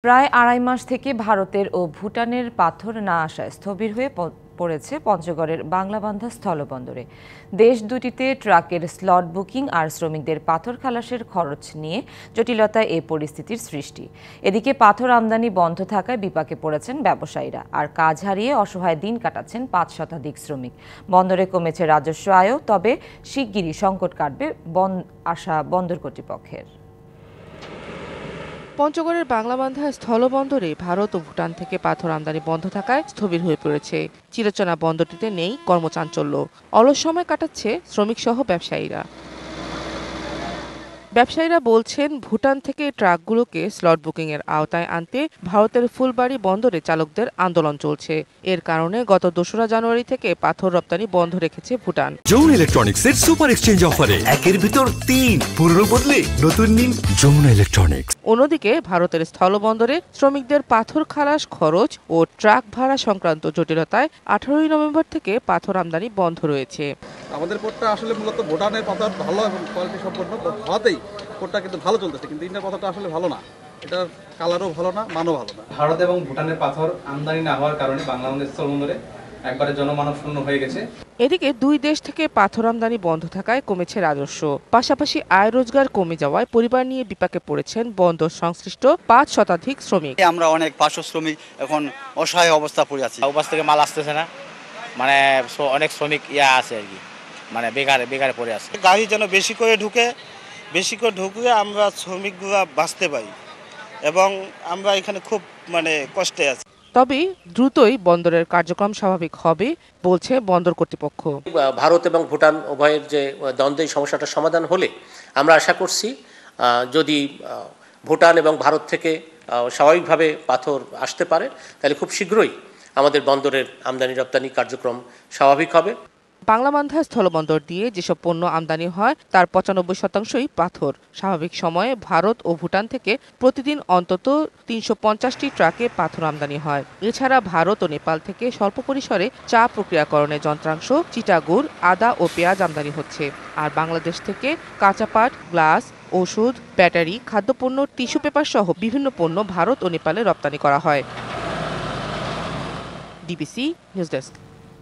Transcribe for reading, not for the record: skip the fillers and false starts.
প্রায় আড়াই মাস থেকে ভারতের ও ভুটানের পাথর না আসায় স্থবির হয়ে পড়েছে পঞ্চগড়ের বাংলাবান্ধা স্থলবন্দরে। দেশ দুটিতে ট্রাকের স্লট বুকিং আর শ্রমিকদের পাথর খালাসের খরচ নিয়ে জটিলতায় এ পরিস্থিতির সৃষ্টি। এদিকে পাথর আমদানি বন্ধ থাকায় বিপাকে পড়েছেন ব্যবসায়ীরা, আর কাজ হারিয়ে অসহায় দিন কাটাচ্ছেন ৫ শতাধিক শ্রমিক। বন্দরে কমেছে রাজস্ব আয়ও, তবে শিগগিরই সংকট কাটবে আশা বন্দর কর্তৃপক্ষের। পঞ্চগড়ের বাংলাবান্ধা স্থলবন্দরে ভারত ও ভুটান থেকে পাথর আমদানি বন্ধ থাকায় স্থবির হয়ে পড়েছে। চিরচেনা বন্দরটিতে নেই কর্মচাঞ্চল্য, অলস সময় কাটাচ্ছে শ্রমিকসহ ব্যবসায়ীরা। ব্যবসায়ীরা বলছেন, ভুটান থেকে ট্রাকগুলোকে স্লট বুকিংয়ের আওতায় আনতে ভারতের ফুলবাড়ী বন্দরে চালকদের আন্দোলন চলছে। এর কারণে গত ২রা জানুয়ারি থেকে পাথর রপ্তানি বন্ধ রেখেছে ভুটান। যমুনা ইলেকট্রনিক্সের সুপার এক্সচেঞ্জ অফারে একের ভিতর ৩ পুরনো বদলে নতুন নিন যমুনা ইলেকট্রনিক্স। অন্যদিকে ভারতের স্থলবন্দরে শ্রমিকদের পাথর খালাস খরচ ও ট্রাক ভাড়া সংক্রান্ত জটিলতায় ১৮ই নভেম্বর থেকে পাথর আমদানি বন্ধ রয়েছে। আমাদের পোর্টটা আসলে মূলত ভুটানের পাথর ভালো এবং কোয়ালিটি সম্পন্ন হওয়াতেই পোর্টটা কিন্তু ভালো চলতেছে, কিন্তু ইন্ডিয়ার পাথরটা আসলে ভালো না। এটার কালারও ভালো না, মানও ভালো না। ভারত এবং ভুটানের পাথর আমদানি না হওয়ার কারণে বাংলাদেশ স্থলবন্দরে একবারে জনমানব শূন্য হয়ে গেছে। এদিকে দুই দেশ থেকে পাথর আমদানি বন্ধ থাকায় কমেছে রাজস্ব, পাশাপাশি আয় রোজগার কমে যাওয়ায় পরিবার নিয়ে বিপাকে পড়েছেন বন্দর সংশ্লিষ্ট ৫ শতাধিক শ্রমিক। আমরা অনেক পার্শ্ব শ্রমিক এখন অসহায় অবস্থা পড়ে আছি। ওপাশ থেকে মাল আসতেছে না, মানে অনেক শ্রমিক আছে আর কি, মানে বেকারে পড়ে আছে। গাড়ি যেন বেশি করে ঢুকে আমরা শ্রমিকরা বাঁচতে পারি, এবং আমরা এখানে খুব কষ্টে আছি। তবে দ্রুতই বন্দরের কার্যক্রম স্বাভাবিক হবে বলছে বন্দর কর্তৃপক্ষ। ভারত এবং ভুটান উভয়ের যে দ্বন্দ্ব, এই সমস্যাটা সমাধান হলে আমরা আশা করছি যদি ভুটান এবং ভারত থেকে স্বাভাবিকভাবে পাথর আসতে পারে, তাহলে খুব শীঘ্রই আমাদের বন্দরের আমদানি রপ্তানি কার্যক্রম স্বাভাবিক হবে। বাংলাবান্ধা স্থলবন্দর দিয়ে যেসব পণ্য আমদানি হয় তার ৯৫%ই পাথর। স্বাভাবিক সময়ে ভারত ও ভুটান থেকে প্রতিদিন অন্তত ৩৫০টি ট্রাকে পাথর আমদানি হয়। এছাড়া ভারত ও নেপাল থেকে স্বল্প পরিসরে চা প্রক্রিয়াকরণের যন্ত্রাংশ, চিটাগুড়, আদা ও পেঁয়াজ আমদানি হচ্ছে। আর বাংলাদেশ থেকে কাঁচা পাট, গ্লাস, ওষুধ, ব্যাটারি, খাদ্যপণ্য, টিস্যু পেপার সহ বিভিন্ন পণ্য ভারত ও নেপালে রপ্তানি করা হয়। DBC news desk.